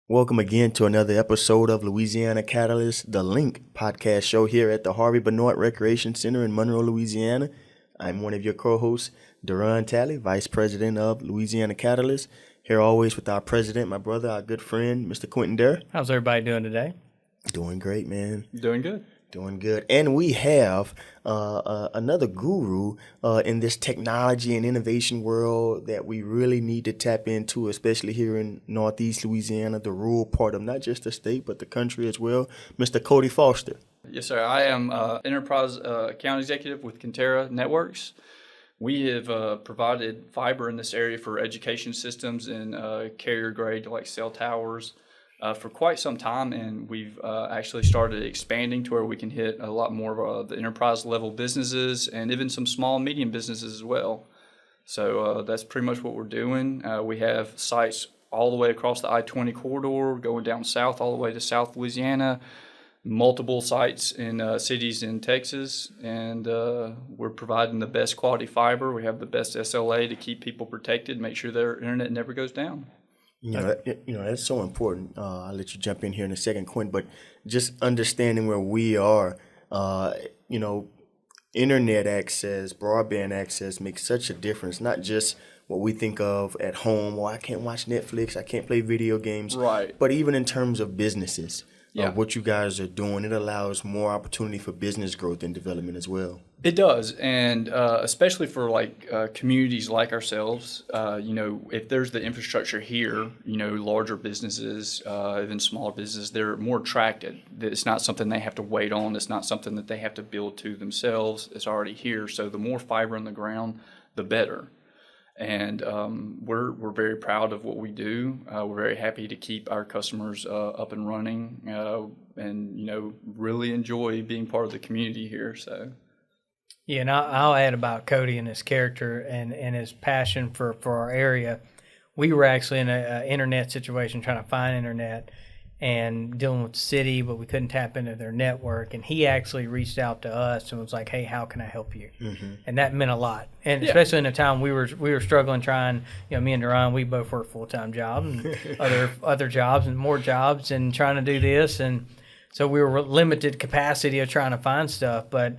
Welcome again to another episode of Louisiana Catalyst, the Link podcast show here at the Harvey Benoit Recreation Center in Monroe, Louisiana. I'm one of your co-hosts, Duran Talley, Vice President of Louisiana Catalyst. Here always with our president, my brother, our good friend, Mr. Quentin Durr. How's everybody doing today? Doing great, man. Doing good. Doing good. And we have another guru in this technology and innovation world that we really need to tap into, especially here in Northeast Louisiana, the rural part of not just the state, but the country as well, Mr. Cody Foster. Yes, sir. I am Enterprise Account Executive with Conterra Networks. We have provided fiber in this area for education systems and carrier grade like cell towers for quite some time, and we've actually started expanding to where we can hit a lot more of the enterprise level businesses and even some small and medium businesses as well. So that's pretty much what we're doing. We have sites all the way across the I-20 corridor, going down south all the way to South Louisiana, multiple sites in cities in Texas, and we're providing the best quality fiber. We have the best SLA to keep people protected, make sure their internet never goes down. You know, that's so important. I'll let you jump in here in a second, Quinn, but just understanding where we are, internet access, broadband access makes such a difference, not just what we think of at home, I can't watch Netflix, I can't play video games, right? But even in terms of businesses, what you guys are doing, it allows more opportunity for business growth and development as well. It does, and especially for communities like ourselves, if there's the infrastructure here, larger businesses, even smaller businesses, they're more attracted. It's not something they have to wait on. It's not something that they have to build to themselves. It's already here. So the more fiber in the ground, the better. And we're very proud of what we do. We're very happy to keep our customers up and running, and really enjoy being part of the community here. So. Yeah, and I'll add about Cody and his character and his passion for our area. We were actually in an internet situation trying to find internet and dealing with the city, but we couldn't tap into their network. And he actually reached out to us and was like, "Hey, how can I help you?" Mm-hmm. And that meant a lot. And especially in a time we were struggling trying, me and Duran, we both work full-time jobs and other jobs and more jobs and trying to do this. And so we were limited capacity of trying to find stuff, but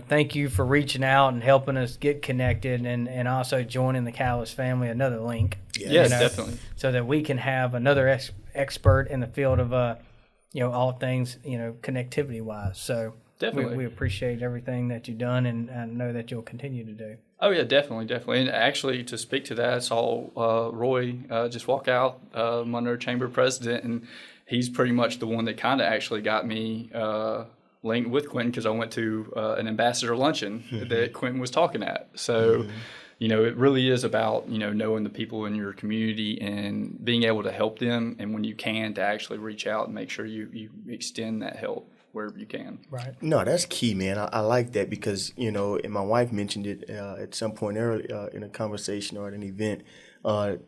thank you for reaching out and helping us get connected and also joining the Catalyst family, another link. Yes, definitely. So that we can have another expert in the field of, all things, connectivity wise. So definitely. We appreciate everything that you've done and I know that you'll continue to do. Oh, yeah, definitely. And actually, to speak to that, I saw Roy just walk out, Monroe Chamber President, and he's pretty much the one that kind of actually got me linked with Quentin because I went to an ambassador luncheon that Quentin was talking at. So, it really is about, knowing the people in your community and being able to help them. And when you can, to actually reach out and make sure you extend that help wherever you can. Right. No, that's key, man. I like that because, and my wife mentioned it at some point earlier in a conversation or at an event,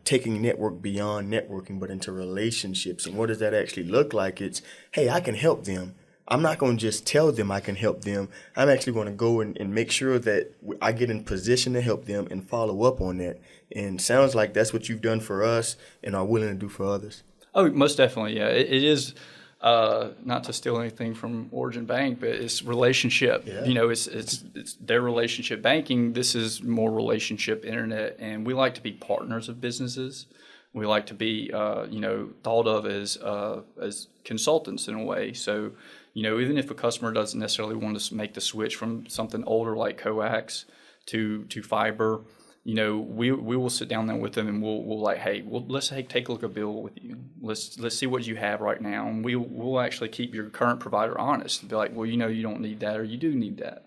taking network beyond networking, but into relationships. And what does that actually look like? It's, hey, I can help them. I'm not going to just tell them I can help them. I'm actually going to go and make sure that I get in position to help them and follow up on that. And sounds like that's what you've done for us and are willing to do for others. Oh, most definitely, yeah. It is, not to steal anything from Origin Bank, but it's relationship. Yeah. It's their relationship banking. This is more relationship internet, and we like to be partners of businesses. We like to be, thought of as consultants in a way. So, even if a customer doesn't necessarily want to make the switch from something older like coax to fiber, we will sit down there with them and we'll like, hey, let's take a look at a bill with you. Let's see what you have right now, and we'll actually keep your current provider honest. Be like, well, you don't need that, or you do need that.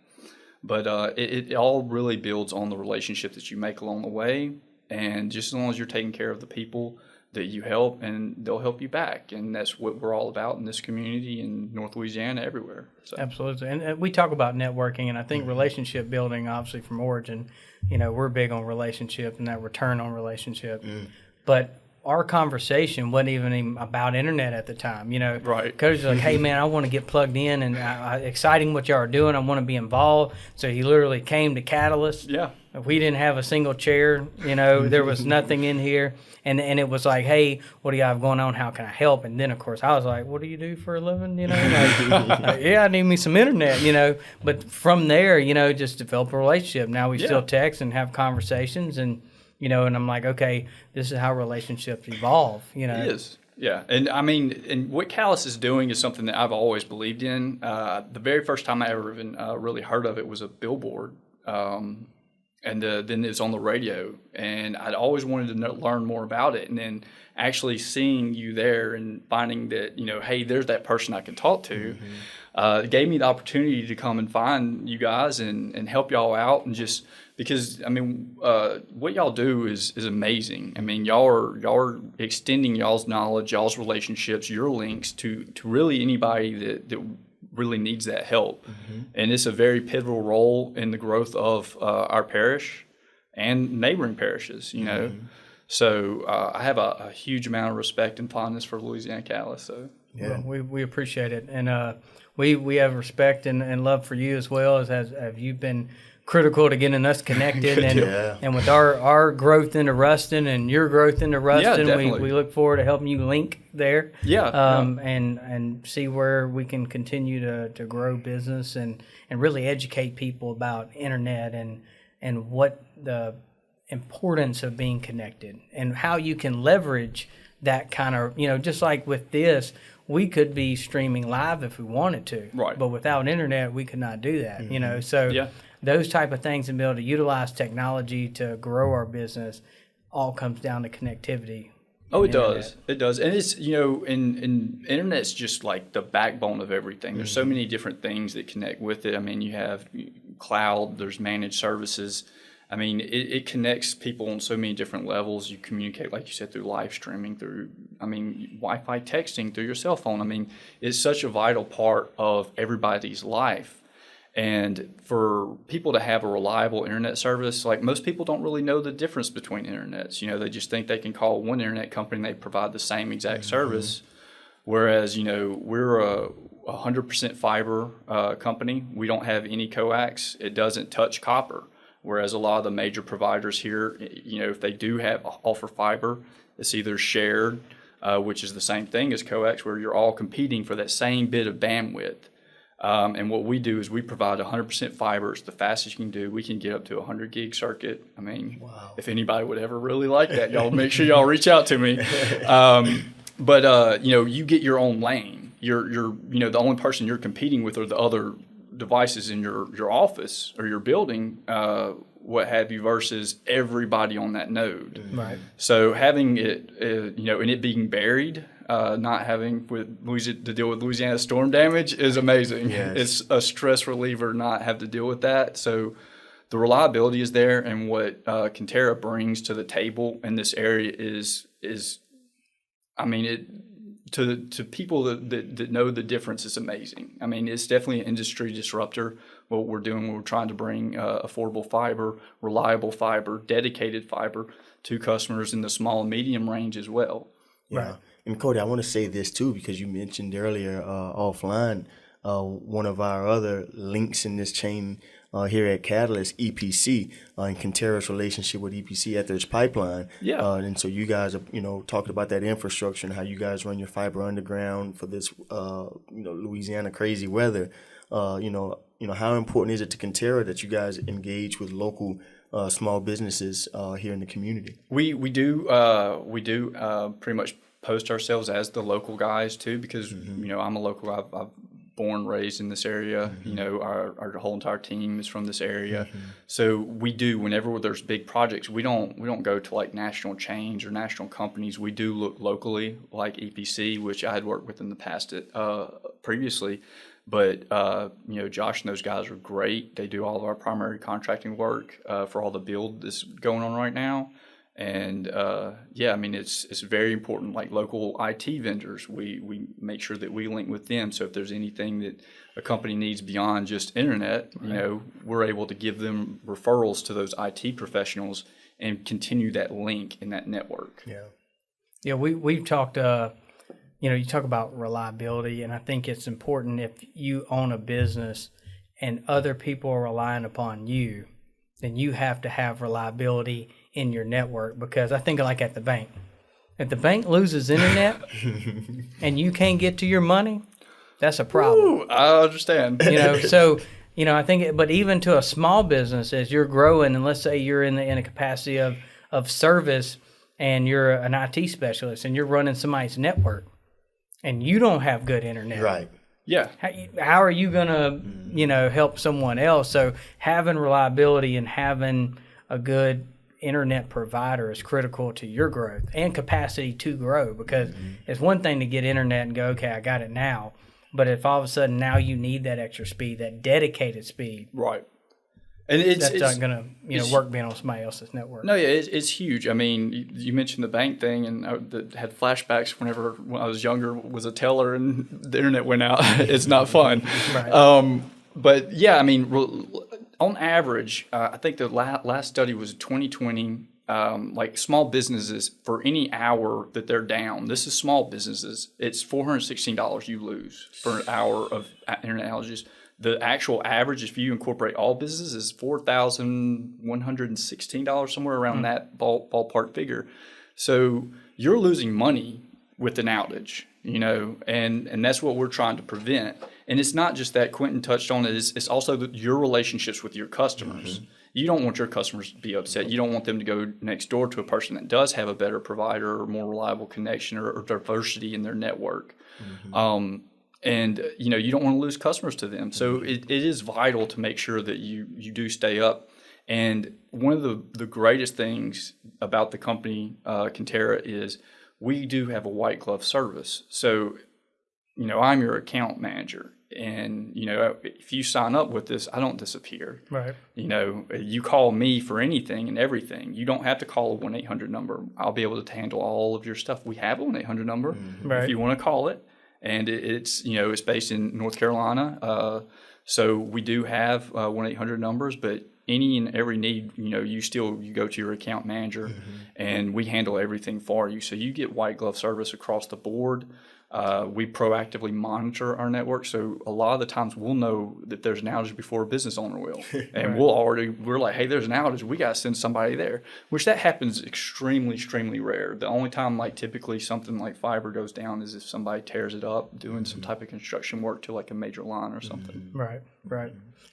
But it all really builds on the relationship that you make along the way, and just as long as you're taking care of the people that you help, and they'll help you back. And that's what we're all about in this community in North Louisiana, everywhere. So. Absolutely. And we talk about networking, and I think relationship building, obviously from Origin, we're big on relationship and that return on relationship. But our conversation wasn't even about internet at the time, Right. Cody's like, hey man, I want to get plugged in, and exciting what y'all are doing. I want to be involved. So he literally came to Catalyst. Yeah. We didn't have a single chair, there was nothing in here. And it was like, hey, what do you have going on? How can I help? And then, of course, I was like, what do you do for a living? Yeah, I need me some internet, But from there, just develop a relationship. Now we still text and have conversations, and and I'm like, okay, this is how relationships evolve, It is. Yeah. And I mean, and what Callis is doing is something that I've always believed in. The very first time I ever even really heard of it was a billboard. And then it was on the radio, and I'd always wanted to learn more about it. And then actually seeing you there and finding that, hey, there's that person I can talk to, it gave me the opportunity to come and find you guys and help y'all out. And just because, I mean, what y'all do is amazing. I mean, y'all are extending y'all's knowledge, y'all's relationships, your links to really anybody that really needs that help. And it's a very pivotal role in the growth of our parish and neighboring parishes, So I have a huge amount of respect and fondness for Louisiana Catalyst. So yeah, we appreciate it, and we have respect and love for you as well, as have you been critical to getting us connected, and with our growth into Ruston and your growth into Ruston, we look forward to helping you link there. And see where we can continue to grow business and really educate people about internet and what the importance of being connected and how you can leverage that kind of, just like with this, we could be streaming live if we wanted to, right? But without internet, we could not do that, So those type of things, and be able to utilize technology to grow our business, all comes down to connectivity. Oh, it does. It does. And it's, and internet's just like the backbone of everything. There's so many different things that connect with it. I mean, you have cloud, there's managed services. I mean, it connects people on so many different levels. You communicate, like you said, through live streaming, through, Wi-Fi texting, through your cell phone. I mean, it's such a vital part of everybody's life. And for people to have a reliable internet service, like most people don't really know the difference between internets. They just think they can call one internet company and they provide the same exact service. Whereas, we're a 100% fiber company. We don't have any coax. It doesn't touch copper. Whereas a lot of the major providers here, if they do offer fiber, it's either shared, which is the same thing as coax, where you're all competing for that same bit of bandwidth. And what we do is we provide 100% fiber. It's the fastest you can do. We can get up to a 100 gig circuit. I mean, If anybody would ever really like that, y'all make sure y'all reach out to me. But you get your own lane. You're the only person you're competing with are the other devices in your office or your building, what have you, versus everybody on that node. Right. So having it, and it being buried, not having to deal with Louisiana storm damage is amazing. Yes. It's a stress reliever not have to deal with that. So the reliability is there, and what Conterra brings to the table in this area is to people that know the difference is amazing. I mean, it's definitely an industry disruptor. What we're doing, we're trying to bring affordable fiber, reliable fiber, dedicated fiber to customers in the small and medium range as well. Yeah. Right. And Cody, I want to say this too, because you mentioned earlier offline, one of our other links in this chain here at Catalyst, EPC, and Conterra's relationship with EPC Etheridge Pipeline. Yeah. And so you guys are, talking about that infrastructure and how you guys run your fiber underground for this, Louisiana crazy weather. How important is it to Conterra that you guys engage with local small businesses here in the community? We do pretty much post ourselves as the local guys too, because I'm a local. I've born, raised in this area. Our whole entire team is from this area. So we do, whenever there's big projects, we don't go to like national chains or national companies. We do look locally, like EPC, which I had worked with in the past previously. But Josh and those guys are great. They do all of our primary contracting work for all the build that's going on right now. And it's very important. Like local IT vendors, we make sure that we link with them. So if there's anything that a company needs beyond just internet, we're able to give them referrals to those IT professionals and continue that link in that network. Yeah, we've talked. You talk about reliability, and I think it's important if you own a business and other people are relying upon you, then you have to have reliability in your network. Because I think like at the bank, if the bank loses internet and you can't get to your money, that's a problem. Ooh, I understand. So I think, but even to a small business, as you're growing, and let's say you're in a capacity of service, and you're an IT specialist, and you're running somebody's network, and you don't have good internet, Right. Yeah. How are you gonna, help someone else? So having reliability and having a good internet provider is critical to your growth and capacity to grow, because it's one thing to get internet and go, okay, I got it now. But if all of a sudden now you need that extra speed, that dedicated speed, Right. And that's not going to work being on somebody else's network. No, yeah, it's huge. I mean, you mentioned the bank thing, and I had flashbacks when I was younger, was a teller and the internet went out. It's not fun. Right. But yeah, I mean, on average, I think the last study was 2020. Like small businesses, for any hour that they're down, this is small businesses, it's $416 you lose for an hour of internet outages. The actual average, if you incorporate all businesses, is $4,116, somewhere around that ballpark figure. So you're losing money with an outage, and that's what we're trying to prevent. And it's not just that. Quentin touched on it. It's also your relationships with your customers. You don't want your customers to be upset. You don't want them to go next door to a person that does have a better provider or more reliable connection or diversity in their network. And you don't want to lose customers to them. So it is vital to make sure that you do stay up. And one of the greatest things about the company, Conterra, is we do have a white glove service. So, I'm your account manager. And, if you sign up with this, I don't disappear. Right. You call me for anything and everything. You don't have to call a 1-800 number. I'll be able to handle all of your stuff. We have a 1-800 number if you want to call it. And it's based in North Carolina. So we do have 1-800 numbers, but any and every need, you go to your account manager and we handle everything for you. So you get white glove service across the board. We proactively monitor our network. So a lot of the times we'll know that there's an outage before a business owner will. And we're like, hey, there's an outage. We got to send somebody there, which that happens extremely, extremely rare. The only time typically something like fiber goes down is if somebody tears it up doing some type of construction work to like a major line or something. Right.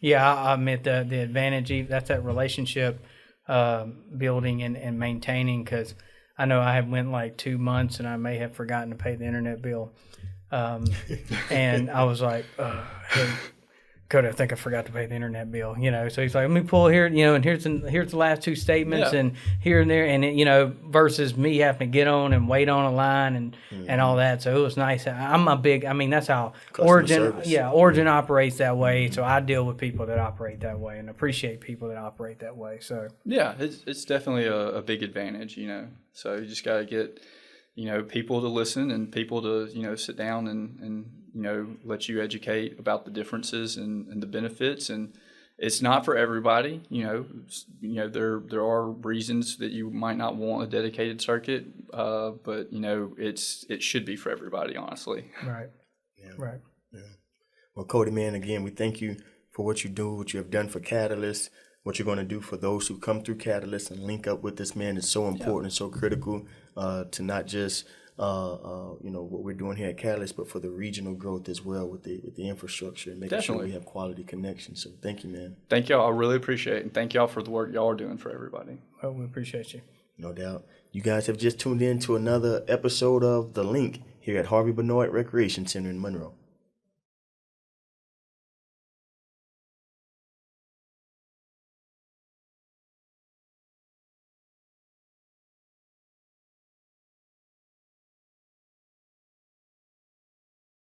Yeah, I admit the advantage, that's that relationship building and maintaining, because I know I have went like 2 months and I may have forgotten to pay the internet bill. And I was like, hey, Cody, I think I forgot to pay the internet bill, So he's like, let me pull here, and here's the last two statements and here and there. And, versus me having to get on and wait on a line and all that. So it was nice. That's how Origin operates that way. So I deal with people that operate that way and appreciate people that operate that way. So yeah, it's definitely a big advantage, So you just got to get, people to listen and people to, sit down and let you educate about the differences and the benefits. And it's not for everybody, there are reasons that you might not want a dedicated circuit, but it should be for everybody, honestly. Right. Yeah. Right. Yeah. Well, Cody, man, again, we thank you for what you do, what you have done for Catalyst, what you're going to do for those who come through Catalyst and link up with this, man. Is so important and so critical to not just what we're doing here at Catalyst, but for the regional growth as well with the infrastructure and making sure we have quality connections. So thank you, man. Thank y'all. I really appreciate it. And thank y'all for the work y'all are doing for everybody. Well, we appreciate you. No doubt. You guys have just tuned in to another episode of The Link here at Harvey Benoit Recreation Center in Monroe.